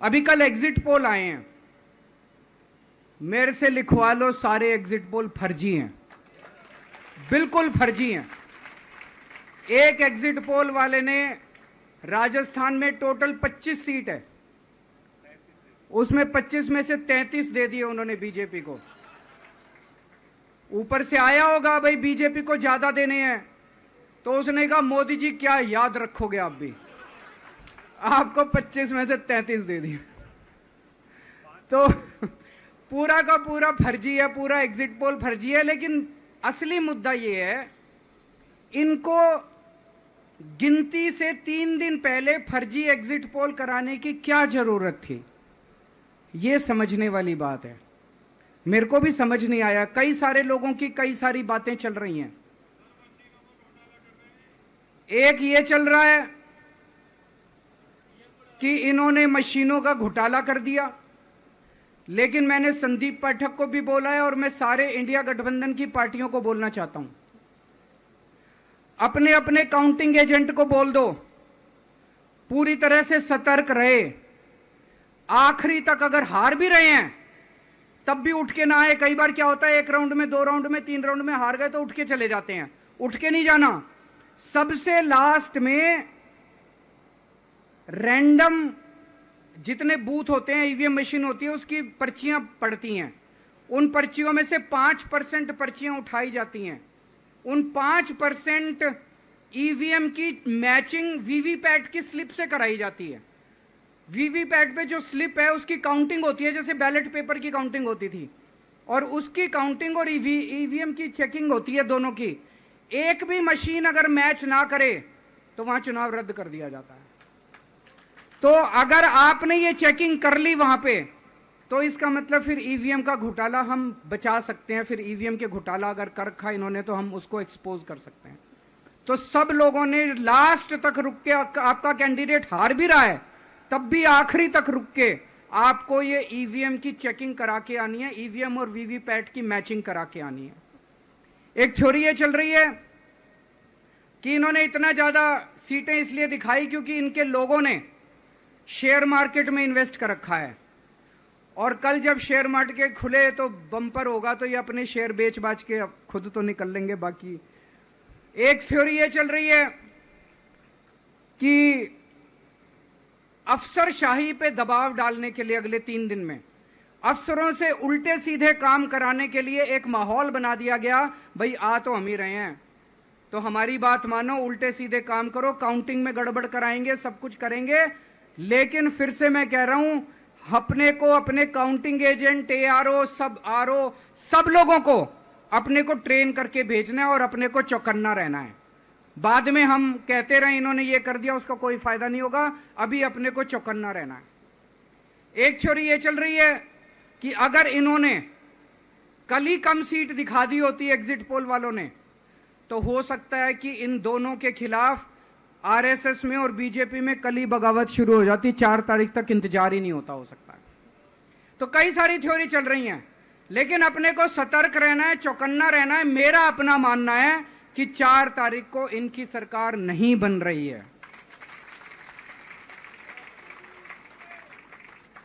अभी कल exit poll आए हैं, मेरे से लिखवा लो, सारे एग्जिट पोल फर्जी हैं, बिल्कुल फर्जी हैं। एक एग्जिट पोल वाले ने राजस्थान में टोटल 25 सीट है, उसमें 25 में से 33 दे दिए उन्होंने बीजेपी को। ऊपर से आया होगा भाई बीजेपी को ज्यादा देने हैं, तो उसने कहा मोदी जी क्या याद रखोगे आप भी, आपको 25 में से 33 दे दिए। तो पूरा का पूरा फर्जी है, पूरा एग्जिट पोल फर्जी है। लेकिन असली मुद्दा यह है, इनको गिनती से 3 दिन पहले फर्जी एग्जिट पोल कराने की क्या जरूरत थी, यह समझने वाली बात है। मेरे को भी समझ नहीं आया, कई सारे लोगों की कई सारी बातें चल रही हैं। एक ये चल रहा है कि इन्होंने मशीनों का घोटाला कर दिया, लेकिन मैंने संदीप पाठक को भी बोला है और मैं सारे इंडिया गठबंधन की पार्टियों को बोलना चाहता हूं, अपने अपने काउंटिंग एजेंट को बोल दो पूरी तरह से सतर्क रहे। आखिरी तक अगर हार भी रहे हैं तब भी उठ के ना आए। कई बार क्या होता है, 1 राउंड में, 2 राउंड में, 3 राउंड में हार गए तो उठ के चले जाते हैं। उठ के नहीं जाना, सबसे लास्ट में रैंडम जितने बूथ होते हैं, ईवीएम मशीन होती है, उसकी पर्चियां पड़ती हैं। उन पर्चियों में से 5% पर्चियां उठाई जाती हैं। उन 5% ईवीएम की मैचिंग वीवीपैट की स्लिप से कराई जाती है। वीवीपैट पे जो स्लिप है उसकी काउंटिंग होती है, जैसे बैलेट पेपर की काउंटिंग होती थी, और उसकी काउंटिंग और ईवीएम की चेकिंग होती है दोनों की। एक भी मशीन अगर मैच ना करे तो वहां चुनाव रद्द कर दिया जाता है। तो अगर आपने ये चेकिंग कर ली वहां पे, तो इसका मतलब फिर ईवीएम का घोटाला हम बचा सकते हैं। फिर ईवीएम के घोटाला अगर कर रखा इन्होंने तो हम उसको एक्सपोज कर सकते हैं। तो सब लोगों ने लास्ट तक रुक के, आपका कैंडिडेट हार भी रहा है तब भी आखिरी तक रुक के आपको ये ईवीएम की चेकिंग करा के आनी है, ईवीएम और वीवीपैट की मैचिंग करा के आनी है। एक थ्योरी ये चल रही है कि इन्होंने इतना ज्यादा सीटें इसलिए दिखाई क्योंकि इनके लोगों ने शेयर मार्केट में इन्वेस्ट कर रखा है, और कल जब शेयर मार्केट खुले तो बम्पर होगा, तो ये अपने शेयर बेच बाच के खुद तो निकल लेंगे। बाकी एक थ्योरी ये चल रही है कि अफसरशाही पे दबाव डालने के लिए अगले 3 दिन में अफसरों से उल्टे सीधे काम कराने के लिए एक माहौल बना दिया गया। भाई आ तो हम ही रहे हैं, तो हमारी बात मानो, उल्टे सीधे काम करो, काउंटिंग में गड़बड़ कराएंगे, सब कुछ करेंगे। लेकिन फिर से मैं कह रहा हूं, अपने को, अपने काउंटिंग एजेंट, एआरओ, सब आरओ, सब लोगों को अपने को ट्रेन करके भेजना है और अपने को चौकन्ना रहना है। बाद में हम कहते रहे इन्होंने ये कर दिया, उसका कोई फायदा नहीं होगा। अभी अपने को चौकन्ना रहना है। एक थ्योरी ये चल रही है कि अगर इन्होंने कल ही कम सीट दिखा दी होती एग्जिट पोल वालों ने, तो हो सकता है कि इन दोनों के खिलाफ आरएसएस में और बीजेपी में कल ही बगावत शुरू हो जाती। 4 तारीख तक इंतजार ही नहीं होता, हो सकता है। तो कई सारी थ्योरी चल रही हैं, लेकिन अपने को सतर्क रहना है, चौकन्ना रहना है। मेरा अपना मानना है कि 4 तारीख को इनकी सरकार नहीं बन रही है।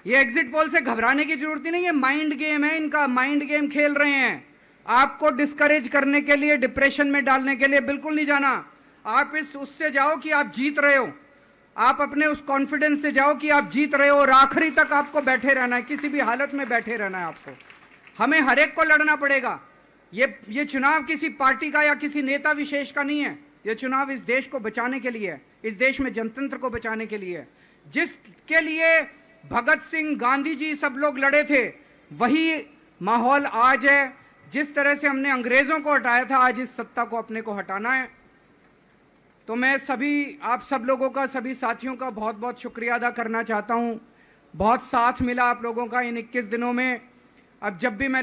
ये एग्जिट पोल से घबराने की जरूरत ही नहीं है, माइंड गेम है इनका, माइंड गेम खेल रहे हैं। आपको डिस्करेज करने के लिए, डिप्रेशन में डालने के लिए बिल्कुल नहीं जाना। आप उससे जाओ कि आप जीत रहे हो, आप अपने उस कॉन्फिडेंस से जाओ कि आप जीत रहे हो, और आखिरी तक आपको बैठे रहना है, किसी भी हालत में बैठे रहना है आपको। हमें हर एक को लड़ना पड़ेगा। ये चुनाव किसी पार्टी का या किसी नेता विशेष का नहीं है। ये चुनाव इस देश को बचाने के लिए है, इस देश में जनतंत्र को बचाने के लिए है। जिसके लिए भगत सिंह, गांधी जी सब लोग लड़े थे, वही माहौल आज है। जिस तरह से हमने अंग्रेजों को हटाया था, आज इस सत्ता को अपने को हटाना है। तो मैं सभी, आप सब लोगों का, सभी साथियों का बहुत बहुत शुक्रिया अदा करना चाहता हूं। बहुत साथ मिला आप लोगों का इन 21 दिनों में। अब जब भी मैं